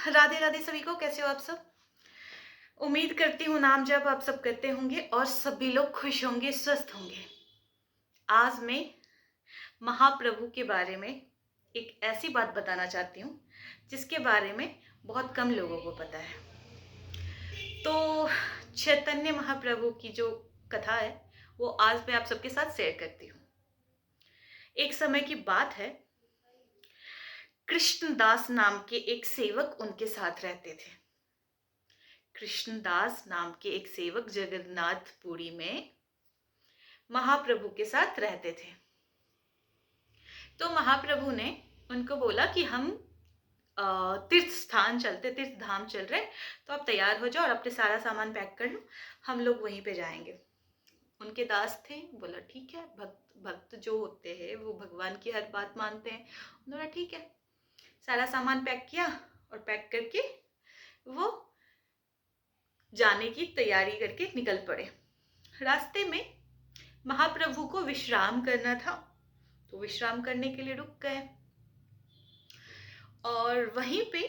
राधे राधे सभी को। कैसे हो आप सब? उम्मीद करती हूँ नाम जप आप सब करते होंगे और सभी लोग खुश होंगे, स्वस्थ होंगे। आज मैं महाप्रभु के बारे में एक ऐसी बात बताना चाहती हूँ जिसके बारे में बहुत कम लोगों को पता है। तो चैतन्य महाप्रभु की जो कथा है वो आज मैं आप सबके साथ शेयर करती हूँ। एक समय की बात है, कृष्णदास नाम के एक सेवक उनके साथ रहते थे। कृष्णदास नाम के एक सेवक जगन्नाथपुरी में महाप्रभु के साथ रहते थे। तो महाप्रभु ने उनको बोला कि हम तीर्थ स्थान चलते, तीर्थ धाम चल रहे, तो आप तैयार हो जाओ और अपने सारा सामान पैक कर लो, हम लोग वहीं पे जाएंगे। उनके दास थे, बोला ठीक है। भक्त भक्त जो होते हैं वो भगवान की हर बात मानते हैं। उन्होंने ठीक है, सारा सामान पैक किया और पैक करके वो जाने की तैयारी करके निकल पड़े। रास्ते में महाप्रभु को विश्राम करना था, तो विश्राम करने के लिए रुक गए। और वहीं पे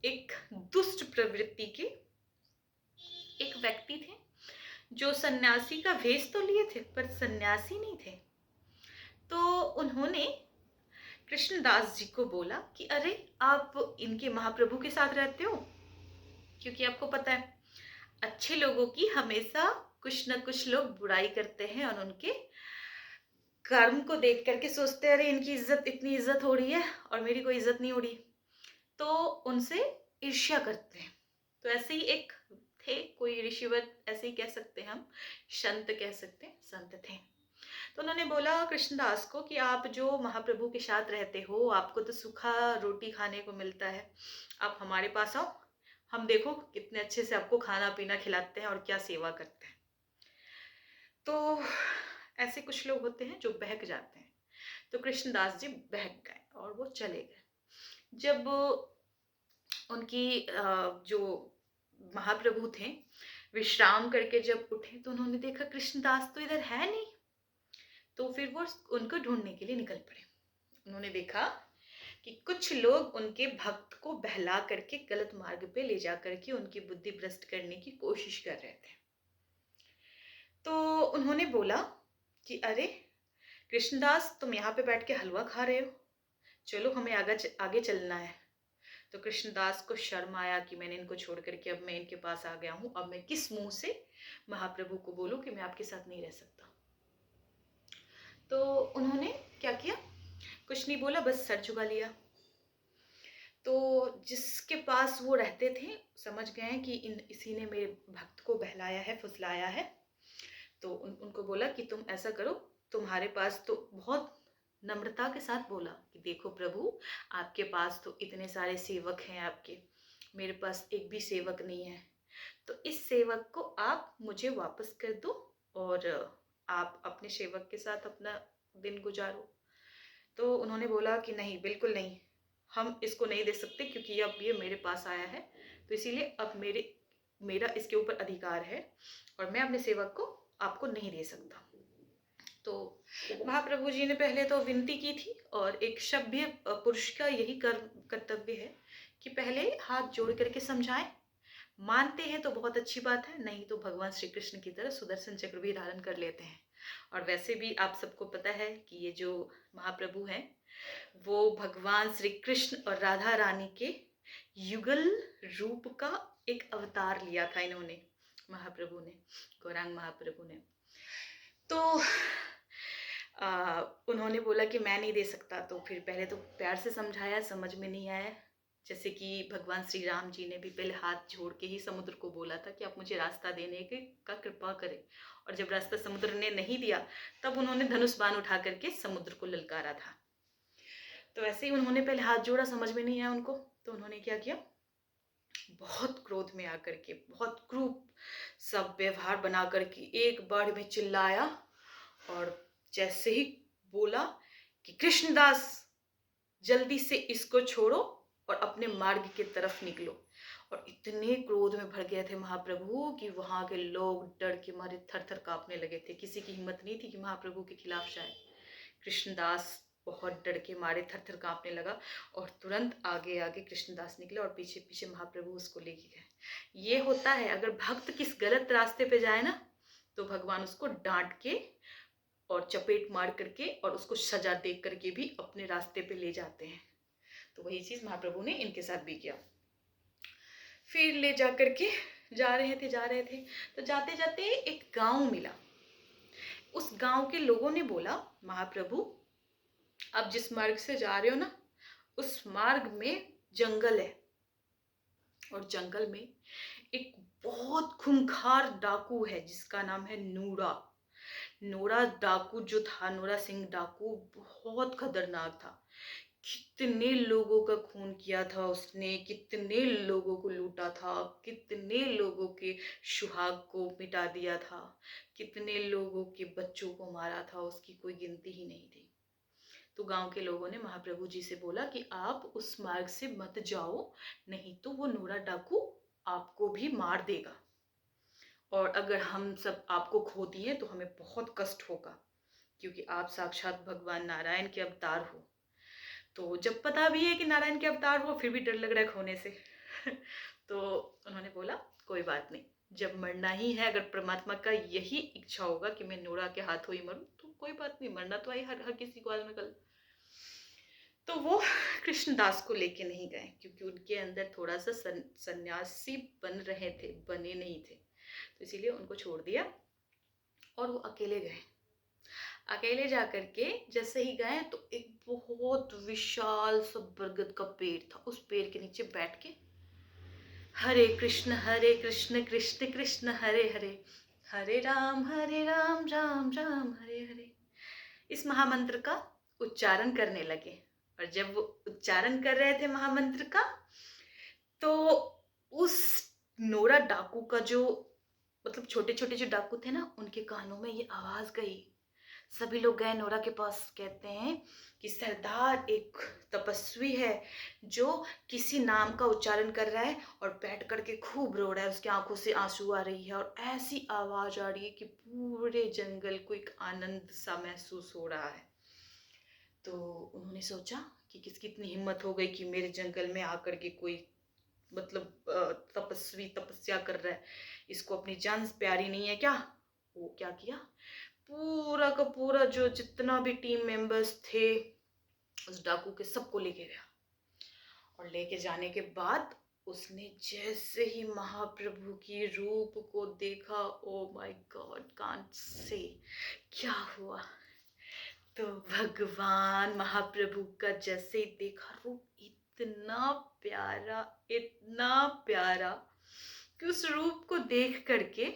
एक दुष्ट प्रवृत्ति के एक व्यक्ति थे जो सन्यासी का वेश तो लिए थे पर सन्यासी नहीं थे। तो उन्होंने कृष्णदास जी को बोला कि अरे आप इनके महाप्रभु के साथ रहते हो, क्योंकि आपको पता है अच्छे लोगों की हमेशा कुछ न कुछ लोग बुराई करते हैं और उनके कर्म को देख करके सोचते हैं अरे इनकी इज्जत, इतनी इज्जत हो रही है और मेरी कोई इज्जत नहीं हो रही, तो उनसे ईर्ष्या करते हैं। तो ऐसे ही एक थे, कोई ऋषिवर ऐसे ही कह सकते हैं, हम संत कह सकते हैं, संत थे। तो उन्होंने बोला कृष्णदास को कि आप जो महाप्रभु के साथ रहते हो, आपको तो सूखा रोटी खाने को मिलता है, आप हमारे पास आओ, हम देखो कितने अच्छे से आपको खाना पीना खिलाते हैं और क्या सेवा करते हैं। तो ऐसे कुछ लोग होते हैं जो बहक जाते हैं। तो कृष्णदास जी बहक गए और वो चले गए। जब उनकी जो महाप्रभु थे विश्राम करके जब उठे तो उन्होंने देखा कृष्णदास तो इधर है नहीं। तो फिर वो उनको ढूंढने के लिए निकल पड़े। उन्होंने देखा कि कुछ लोग उनके भक्त को बहला करके गलत मार्ग पे ले जा करके उनकी बुद्धि भ्रष्ट करने की कोशिश कर रहे थे। तो उन्होंने बोला कि अरे कृष्णदास, तुम यहाँ पे बैठ के हलवा खा रहे हो, चलो हमें आगे चलना है। तो कृष्णदास को शर्म आया कि मैंने इनको छोड़ करके अब मैं इनके पास आ गया हूँ, अब मैं किस मुंह से महाप्रभु को बोलूं कि मैं आपके साथ नहीं रह सकता। तो उन्होंने क्या किया, कुछ नहीं बोला, बस सर झुका लिया। तो जिसके पास वो रहते थे समझ गए कि इसी ने मेरे भक्त को बहलाया है, फुसलाया है। तो उनको बोला कि तुम ऐसा करो, तुम्हारे पास तो बहुत नम्रता के साथ बोला कि देखो प्रभु, आपके पास तो इतने सारे सेवक हैं आपके, मेरे पास एक भी सेवक नहीं है, तो इस सेवक को आप मुझे वापस कर दो और आप अपने सेवक के साथ अपना दिन गुजारो। तो उन्होंने बोला कि नहीं, बिल्कुल नहीं, हम इसको नहीं दे सकते, क्योंकि अब ये मेरे पास आया है, तो इसीलिए अब मेरा इसके ऊपर अधिकार है और मैं अपने सेवक को आपको नहीं दे सकता। तो महाप्रभु जी ने पहले तो विनती की थी और एक सभ्य पुरुष का यही कर्तव्य है कि पहले हाथ जोड़ करके समझाएं। मानते हैं तो बहुत अच्छी बात है, नहीं तो भगवान श्री कृष्ण की तरह सुदर्शन चक्र भी धारण कर लेते हैं। और वैसे भी आप सबको पता है कि ये जो महाप्रभु हैं वो भगवान श्री कृष्ण और राधा रानी के युगल रूप का एक अवतार लिया था इन्होंने, महाप्रभु ने, गौरांग महाप्रभु ने। तो उन्होंने बोला कि मैं नहीं दे सकता। तो फिर पहले तो प्यार से समझाया, समझ में नहीं आया। जैसे कि भगवान श्री राम जी ने भी पहले हाथ जोड़ के ही समुद्र को बोला था कि आप मुझे रास्ता देने का कृपा करें, और जब रास्ता समुद्र ने नहीं दिया तब उन्होंने धनुष बाण उठा करके समुद्र को ललकारा था। तो ऐसे ही उन्होंने पहले हाथ जोड़ा, समझ में नहीं आया उनको, तो उन्होंने क्या किया, बहुत क्रोध में आकर के बहुत क्रूर सब व्यवहार बना करके एक बार में चिल्लाया और जैसे ही बोला कि कृष्णदास जल्दी से इसको छोड़ो और अपने मार्ग की तरफ निकलो। और इतने क्रोध में भर गए थे महाप्रभु कि वहां के लोग डर के मारे थर थर कांपने लगे थे। किसी की हिम्मत नहीं थी कि महाप्रभु के खिलाफ जाए। कृष्णदास बहुत डर के मारे थर थर कांपने लगा और तुरंत आगे आगे कृष्णदास निकले और पीछे पीछे महाप्रभु उसको लेके गए। ये होता है, अगर भक्त किस गलत रास्ते पे जाए ना तो भगवान उसको डांट के और चपेट मार करके और उसको सजा दे करके भी अपने रास्ते पे ले जाते हैं। तो वही चीज महाप्रभु ने इनके साथ भी किया। फिर ले जा करके जा रहे थे तो जाते जाते एक गांव मिला। उस गांव के लोगों ने बोला, महाप्रभु आप जिस मार्ग से जा रहे हो ना उस मार्ग में जंगल है और जंगल में एक बहुत खूंखार डाकू है जिसका नाम है नूरा। नूरा डाकू जो था, नूरा सिंह डाकू बहुत खतरनाक था। कितने लोगों का खून किया था उसने, कितने लोगों को लूटा था, कितने लोगों के सुहाग को मिटा दिया था, कितने लोगों के बच्चों को मारा था, उसकी कोई गिनती ही नहीं थी। तो गांव के लोगों ने महाप्रभु जी से बोला कि आप उस मार्ग से मत जाओ, नहीं तो वो नूरा डाकू आपको भी मार देगा और अगर हम सब आपको खो दिए तो हमें बहुत कष्ट होगा, क्योंकि आप साक्षात भगवान नारायण के अवतार हो। तो जब पता भी है कि नारायण के अवतार हो फिर भी डर लग रहा है खोने से तो उन्होंने बोला कोई बात नहीं, जब मरना ही है, अगर परमात्मा का यही इच्छा होगा कि मैं नूरा के हाथों ही मरूं तो कोई बात नहीं, मरना तो आई हर किसी को आज में कल। तो वो कृष्णदास को लेके नहीं गए क्योंकि उनके अंदर थोड़ा सा सन्यासी बने नहीं थे, तो इसीलिए उनको छोड़ दिया और वो अकेले गए। अकेले जाकर के जैसे ही गए तो एक बहुत विशाल सा बरगद का पेड़ था, उस पेड़ के नीचे बैठ के हरे कृष्ण कृष्ण कृष्ण हरे हरे, हरे राम राम राम हरे हरे, इस महामंत्र का उच्चारण करने लगे। और जब वो उच्चारण कर रहे थे महामंत्र का तो उस नोरा डाकू का जो मतलब छोटे छोटे जो डाकू थे ना उनके कानों में ये आवाज गई। सभी लोग गए नोरा के पास, कहते हैं कि सरदार एक तपस्वी है जो किसी नाम का उच्चारण कर रहा है और बैठ करके खूब रो रहा है, उसकी आंखों से आंसू आ रही है और ऐसी आवाज आ रही है कि पूरे जंगल को एक आनंद सा महसूस हो रहा है। तो उन्होंने सोचा कि किसकी इतनी हिम्मत हो गई कि मेरे जंगल में आकर के कोई मतलब तपस्वी तपस्या कर रहा है, इसको अपनी जान प्यारी नहीं है क्या। वो क्या किया, पूरा का पूरा जो जितना भी टीम मेंबर्स थे उस डाकू के सबको लेके गया और लेके जाने के बाद उसने जैसे ही महाप्रभु की रूप को देखा, oh my God can't say क्या हुआ। तो भगवान महाप्रभु का जैसे ही देखा रूप इतना प्यारा कि उस रूप को देख करके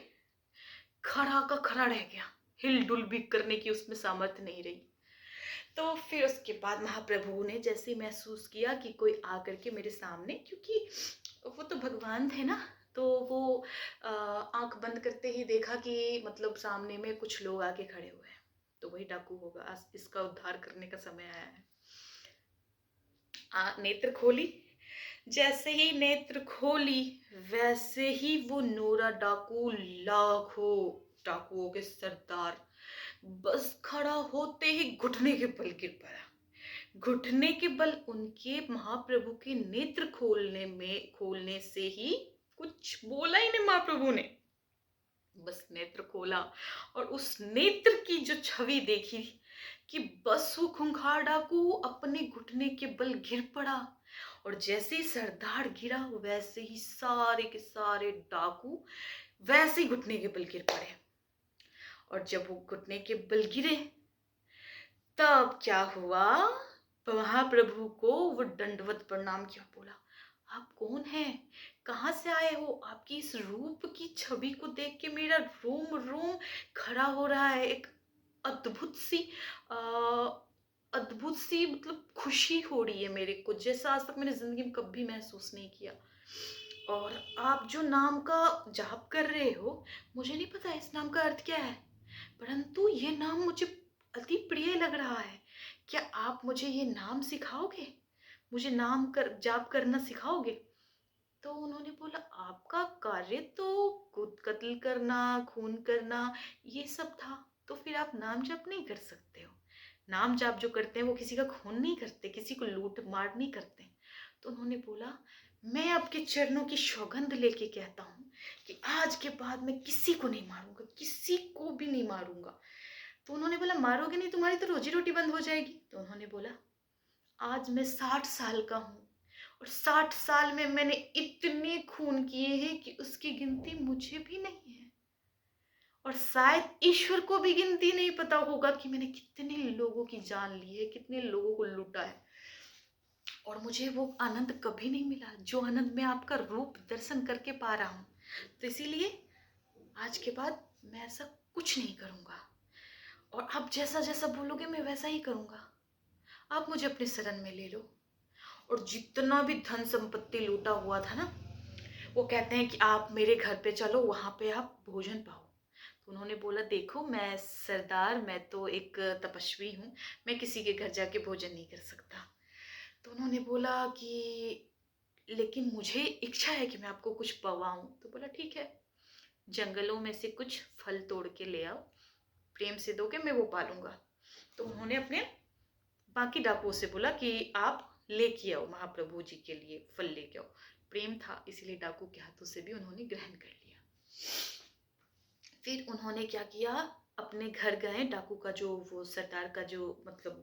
खड़ा का खड़ा रह गया, हिलडुल भी करने की उसमें सामर्थ्य नहीं रही। तो फिर उसके बाद महाप्रभु ने जैसे महसूस किया कि कोई आकर के मेरे सामने, क्योंकि वो तो भगवान थे ना, तो वो आंख बंद करते ही देखा कि मतलब सामने में कुछ लोग आके खड़े हुए हैं, तो वही डाकू होगा, आज इसका उद्धार करने का समय आया है। नेत्र खोली, जैसे ही नेत्र खोली वैसे ही वो नोरा डाकू लाखों डाकुओं के सरदार बस खड़ा होते ही घुटने के बल गिर पड़ा। घुटने के बल उनके महाप्रभु के नेत्र खोलने से ही, कुछ बोला ही नहीं महाप्रभु ने, बस नेत्र खोला और उस नेत्र की जो छवि देखी कि बस वो खूंखार डाकू अपने घुटने के बल गिर पड़ा और जैसे ही सरदार गिरा वैसे ही सारे के सारे डाकू वैसे ही घुटने के बल गिर पड़े। और जब वो घुटने के बल गिरे तब क्या हुआ, महाप्रभु को वो दंडवत प्रणाम किया, बोला आप कौन हैं, कहाँ से आए हो, आपकी इस रूप की छवि को देख के मेरा रोम रोम खड़ा हो रहा है, एक अद्भुत सी अद्भुत सी मतलब खुशी हो रही है मेरे को, जैसा आज तक मैंने जिंदगी में कभी महसूस नहीं किया। और आप जो नाम का जाप कर रहे हो, मुझे नहीं पता इस नाम का अर्थ क्या है, परंतु ये नाम मुझे अति प्रिय लग रहा है, क्या आप मुझे ये नाम सिखाओगे, मुझे जाप करना सिखाओगे। तो उन्होंने बोला आपका कार्य तो खुद कत्ल करना, खून करना ये सब था, तो फिर आप नाम जप नहीं कर सकते हो। नाम जाप जो करते हैं वो किसी का खून नहीं करते, किसी को लूट मार नहीं करते। तो उन्होंने बोला, मैं आपके चरणों की सौगंध लेके कहता हूँ कि आज के बाद मैं किसी को नहीं मारूंगा, किसी को भी नहीं मारूंगा। तो उन्होंने बोला, मारोगे नहीं, तुम्हारी तो रोजी रोटी बंद हो जाएगी। तो उन्होंने बोला, आज मैं 60 साल का हूँ और 60 साल में मैंने इतने खून किए हैं कि उसकी गिनती मुझे भी नहीं है, और शायद ईश्वर को भी गिनती नहीं पता होगा कि मैंने कितने लोगों की जान ली है, कितने लोगों को लूटा है। और मुझे वो आनंद कभी नहीं मिला जो आनंद मैं आपका रूप दर्शन करके पा रहा हूँ। तो इसीलिए आज के बाद मैं ऐसा कुछ नहीं करूँगा, और आप जैसा जैसा बोलोगे मैं वैसा ही करूँगा। आप मुझे अपने शरण में ले लो। और जितना भी धन संपत्ति लूटा हुआ था ना, वो कहते हैं कि आप मेरे घर पे चलो, वहाँ पे आप भोजन पाओ। तो उन्होंने बोला, देखो मैं सरदार, मैं तो एक तपस्वी हूँ, मैं किसी के घर जाके भोजन नहीं कर सकता। तो उन्होंने बोला कि लेकिन मुझे इच्छा है कि मैं आपको कुछ पवाऊं। तो बोला, ठीक है, जंगलों में से कुछ फल तोड़ के ले आओ, प्रेम से दोगे मैं वो पालूंगा। तो उन्होंने अपने बाकी डाकुओं से बोला कि आप लेके आओ, महाप्रभु जी के लिए फल लेके आओ। प्रेम था इसलिए डाकू के हाथों से भी उन्होंने ग्रहण कर लिया। फिर उन्होंने क्या किया, अपने घर गए, डाकू का जो वो सरदार का जो मतलब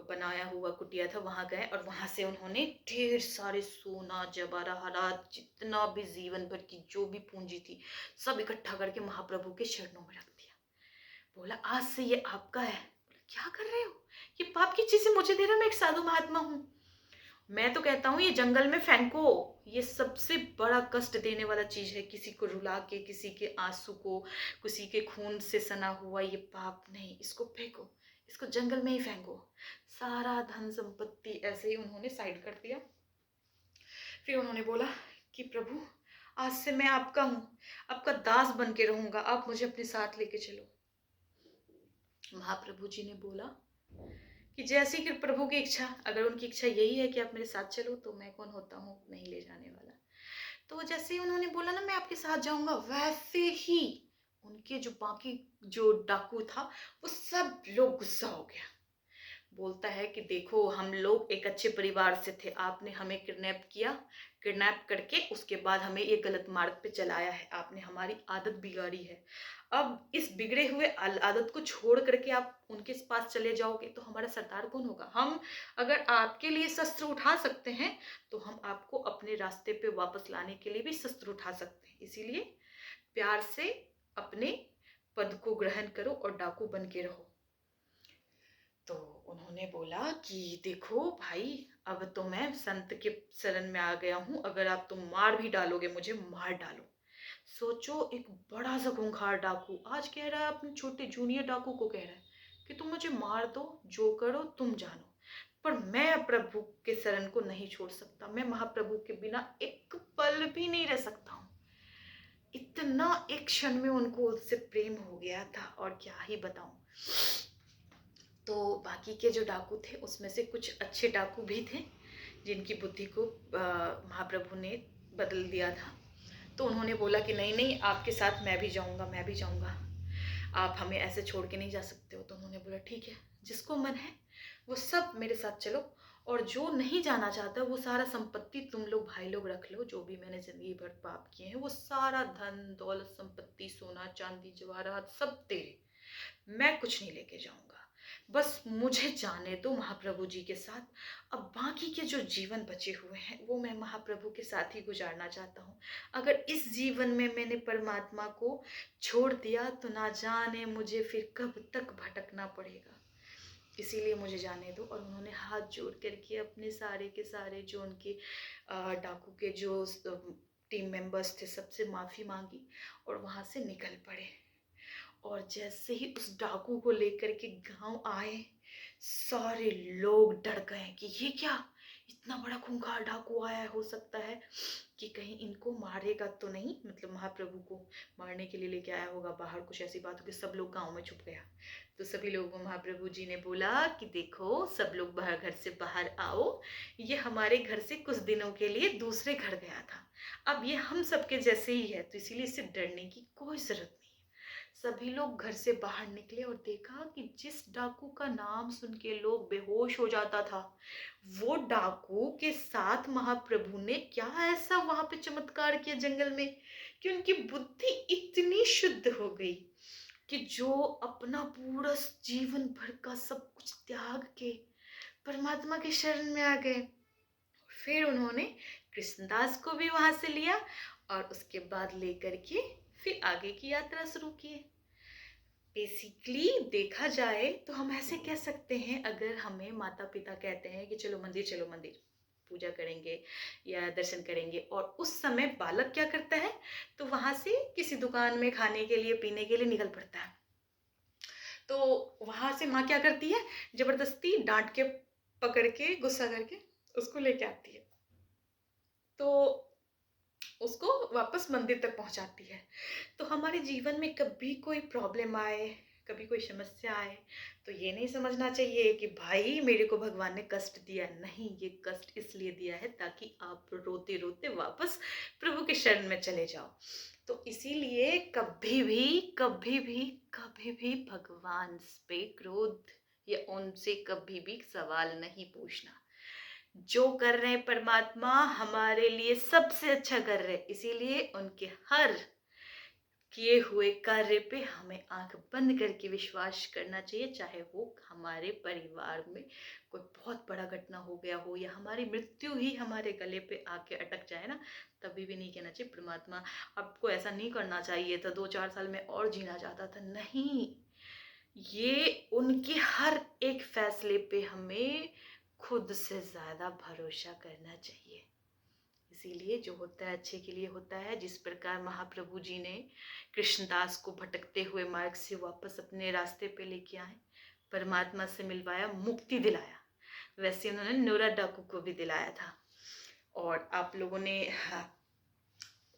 बनाया हुआ कुटिया था वहां गए, और वहां से उन्होंने ढेर सारे सोना जवाहरात जितना भी जीवन भर की जो भी पूंजी थी सब इकट्ठा करके महाप्रभु के चरणों में रख दिया। बोला, आज से ये आपका है। बोला, क्या कर रहे हो, ये पाप की चीजें मुझे दे रहे हो, मैं एक साधु महात्मा हूँ। मैं तो कहता हूँ ये जंगल में फेंको, ये सबसे बड़ा कष्ट देने वाला चीज है। किसी को रुला के, किसी के आंसू को, किसी के खून से सना हुआ ये पाप नहीं, इसको फेंको, इसको जंगल में ही फेंको। सारा धन संपत्ति ऐसे ही उन्होंने साइड कर दिया। फिर उन्होंने बोला कि प्रभु, आज से मैं आपका हूँ, आपका दास बन के रहूंगा, आप मुझे अपने साथ लेके चलो। महाप्रभु जी ने बोला कि जैसी कि प्रभु की इच्छा, अगर उनकी इच्छा यही है कि आप मेरे साथ चलो तो मैं कौन होता हूँ नहीं ले जाने वाला। तो जैसे ही उन्होंने बोला ना मैं आपके साथ जाऊंगा, वैसे ही उनके जो बाकी जो डाकू था वो सब लोग गुस्सा हो गया। बोलता है कि देखो, हम लोग एक अच्छे परिवार से थे, आपने हमें किडनैप किया, किडनैप करके उसके बाद हमें ये गलत मार्ग पे चलाया है, आपने हमारी आदत बिगाड़ी है। अब इस बिगड़े हुए आदत को छोड़ करके आप उनके पास चले जाओगे तो हमारा सरदार कौन होगा। हम अगर आपके लिए शस्त्र उठा सकते हैं तो हम आपको अपने रास्ते पे वापस लाने के लिए भी शस्त्र उठा सकते हैं। इसीलिए प्यार से अपने पद को ग्रहण करो और डाकू बन के रहो। तो उन्होंने बोला कि देखो भाई, अब तो मैं संत के शरण में आ गया हूं, अगर आप तो मार भी डालोगे मुझे, मार डालो। सोचो, एक बड़ा सा खूंखार डाकू आज कह रहा है अपने छोटे जूनियर डाकू को, कह रहा है कि तुम मुझे मार दो, जो करो तुम जानो, पर मैं प्रभु के शरण को नहीं छोड़ सकता, मैं महाप्रभु के बिना एक पल भी नहीं रह सकता हूँ। इतना एक क्षण में उनको उससे प्रेम हो गया था, और क्या ही बताऊं। तो बाकी के जो डाकू थे उसमें से कुछ अच्छे डाकू भी थे जिनकी बुद्धि को महाप्रभु ने बदल दिया था। तो उन्होंने बोला कि नहीं नहीं, आपके साथ मैं भी जाऊंगा, मैं भी जाऊंगा, आप हमें ऐसे छोड़ के नहीं जा सकते हो। तो उन्होंने बोला, ठीक है, जिसको मन है वो सब मेरे साथ चलो, और जो नहीं जाना चाहता वो सारा संपत्ति तुम लोग भाई लोग रख लो, जो भी मैंने जिंदगी भर पाप किए हैं वो सारा धन दौलत संपत्ति सोना चांदी जवाहरात सब तेरे, मैं कुछ नहीं लेके जाऊंगा, बस मुझे जाने दो महाप्रभु जी के साथ। अब बाकी के जो जीवन बचे हुए हैं वो मैं महाप्रभु के साथ ही गुजारना चाहता हूँ। अगर इस जीवन में मैंने परमात्मा को छोड़ दिया तो ना जाने मुझे फिर कब तक भटकना पड़ेगा, इसीलिए मुझे जाने दो। और उन्होंने हाथ जोड़ करके अपने सारे के सारे जो उनके डाकू के जो टीम मेंबर्स थे सबसे माफ़ी मांगी और वहाँ से निकल पड़े। और जैसे ही उस डाकू को लेकर के गांव आए, सारे लोग डर गए कि ये क्या, इतना बड़ा खूंखार डाकू आया है, हो सकता है कि कहीं इनको मारेगा तो नहीं, मतलब महाप्रभु को मारने के लिए लेके आया होगा बाहर, कुछ ऐसी बात होगी। सब लोग गांव में छुप गया। तो सभी लोगों को महाप्रभु जी ने बोला कि देखो सब लोग बाहर, घर से बाहर आओ, ये हमारे घर से कुछ दिनों के लिए दूसरे घर गया था, अब ये हम सबके जैसे ही है, तो इसीलिए इसे डरने की कोई जरूरत नहीं। सभी लोग घर से बाहर निकले और देखा कि जिस डाकू का नाम सुन के लोग बेहोश हो जाता था, वो डाकू के साथ महाप्रभु ने क्या ऐसा वहां पे चमत्कार किया जंगल में कि उनकी बुद्धि इतनी शुद्ध हो गई कि जो अपना पूरा जीवन भर का सब कुछ त्याग के परमात्मा के शरण में आ गए। फिर उन्होंने कृष्णदास को भी वहां से लिया और उसके बाद लेकर के फिर आगे की यात्रा शुरू की। बेसिकली देखा जाए तो हम ऐसे कह सकते हैं, अगर हमें माता पिता कहते हैं कि चलो मंदिर पूजा करेंगे या दर्शन करेंगे, और उस समय बालक क्या करता है, तो वहां से किसी दुकान में खाने के लिए पीने के लिए निकल पड़ता है। तो वहां से माँ क्या करती है, जबरदस्ती डांट के पकड़ के गुस्सा करके उसको लेके आती है, तो उसको वापस मंदिर तक पहुंचाती है। तो हमारे जीवन में कभी कोई प्रॉब्लम आए, कभी कोई समस्या आए, तो ये नहीं समझना चाहिए कि भाई मेरे को भगवान ने कष्ट दिया। नहीं, ये कष्ट इसलिए दिया है ताकि आप रोते रोते वापस प्रभु के शरण में चले जाओ। तो इसीलिए कभी भी भगवान पे क्रोध या उनसे कभी भी सवाल नहीं पूछना। जो कर रहे हैं परमात्मा हमारे लिए सबसे अच्छा कर रहे हैं, इसीलिए उनके हर किए हुए कार्य पे हमें आंख बंद करके विश्वास करना चाहिए। चाहे वो हमारे परिवार में कोई बहुत बड़ा घटना हो गया हो या हमारी मृत्यु ही हमारे गले पे आके अटक जाए ना, तभी भी नहीं कहना चाहिए परमात्मा आपको ऐसा नहीं करना चाहिए था, 2-4 साल में और जीना चाहता था। नहीं, ये उनके हर एक फैसले पे हमें खुद से ज्यादा भरोसा करना चाहिए। इसीलिए जो होता है अच्छे के लिए होता है। जिस प्रकार महाप्रभु जी ने कृष्णदास को भटकते हुए मार्ग से वापस अपने रास्ते पे लेके आए, परमात्मा से मिलवाया, मुक्ति दिलाया, वैसे उन्होंने नोरा डाकू को भी दिलाया था। और आप लोगों ने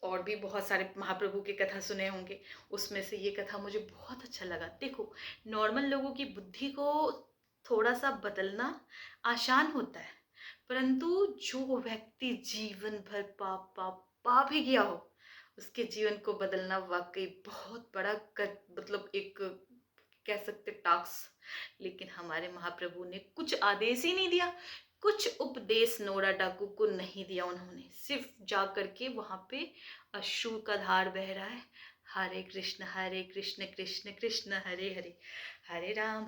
और भी बहुत सारे महाप्रभु की कथा सुने होंगे, उसमें से ये कथा मुझे बहुत अच्छा लगा। देखो, नॉर्मल लोगों की बुद्धि को थोड़ा सा बदलना आसान होता है, परंतु जो व्यक्ति जीवन भर पाप ही गया हो, उसके जीवन को बदलना वाकई बहुत बड़ा मतलब एक कह सकते टास्क। लेकिन हमारे महाप्रभु ने कुछ आदेश ही नहीं दिया, कुछ उपदेश नोरा डाकू को नहीं दिया। उन्होंने सिर्फ जा करके वहां पे अश्रु का धार बह रहा है, हरे कृष्ण कृष्ण कृष्ण हरे हरे, हरे राम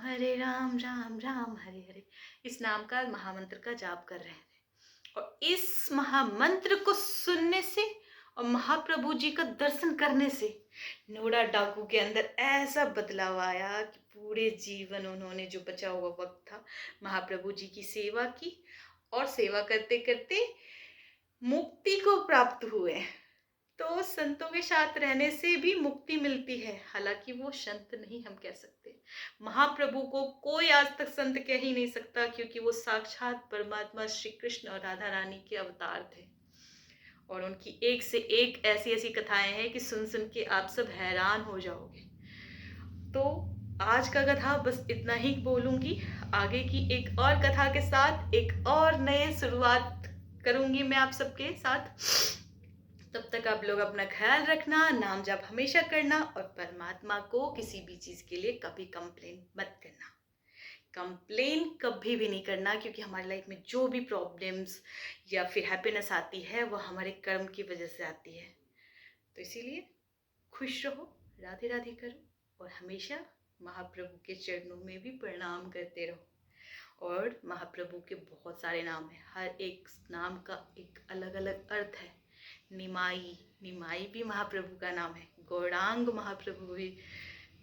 राम राम हरे हरे, इस नाम का महामंत्र का जाप कर रहे थे। और इस महामंत्र को सुनने से और महाप्रभु जी का दर्शन करने से नोरा डाकू के अंदर ऐसा बदलाव आया कि पूरे जीवन उन्होंने जो बचा हुआ वक्त था महाप्रभु जी की सेवा की, और सेवा करते करते मुक्ति को प्राप्त हुए। तो संतों के साथ रहने से भी मुक्ति मिलती है, हालांकि वो संत नहीं हम कह सकते। महाप्रभु को कोई आज तक संत कह ही नहीं सकता, क्योंकि वो साक्षात परमात्मा श्री कृष्ण और राधा रानी के अवतार थे। और उनकी एक से एक ऐसी ऐसी कथाएं हैं कि सुन सुन के आप सब हैरान हो जाओगे। तो आज का कथा बस इतना ही बोलूंगी। आगे की एक और कथा के साथ एक और नए शुरुआत करूंगी मैं आप सबके साथ। तब तक आप लोग अपना ख्याल रखना, नाम जप हमेशा करना, और परमात्मा को किसी भी चीज के लिए कभी कंप्लेन मत करना। कंप्लेन कभी भी नहीं करना, क्योंकि हमारी लाइफ में जो भी प्रॉब्लम्स या फिर हैप्पीनेस आती है वो हमारे कर्म की वजह से आती है। तो इसीलिए खुश रहो, राधे राधे करो, और हमेशा महाप्रभु के चरणों में भी प्रणाम करते रहो। और महाप्रभु के बहुत सारे नाम हैं, हर एक नाम का एक अलग अलग अर्थ है। निमाई भी महाप्रभु का नाम है, गौरांग महाप्रभु भी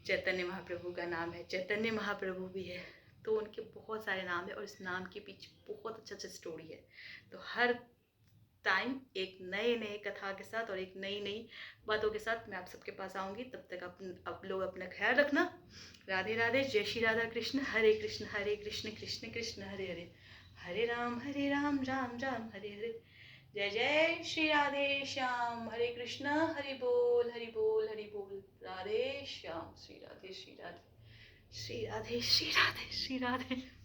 चैतन्य महाप्रभु का नाम है, चैतन्य महाप्रभु भी है। तो उनके बहुत सारे नाम है और इस नाम के पीछे बहुत अच्छा अच्छा स्टोरी है। तो हर टाइम एक नए नए कथा के साथ और एक नई नई बातों के साथ मैं आप सबके पास आऊँगी। तब तक आप लोग अपना ख्याल रखना। राधे राधे, जय श्री राधा कृष्ण, हरे कृष्ण कृष्ण कृष्ण हरे हरे, हरे राम राम राम हरे हरे। जय जय श्री राधे श्याम, हरे कृष्ण, हरि बोल हरि बोल हरि बोल, राधे श्याम, श्री राधे श्री राधे श्री राधे श्री राधे श्री राधे।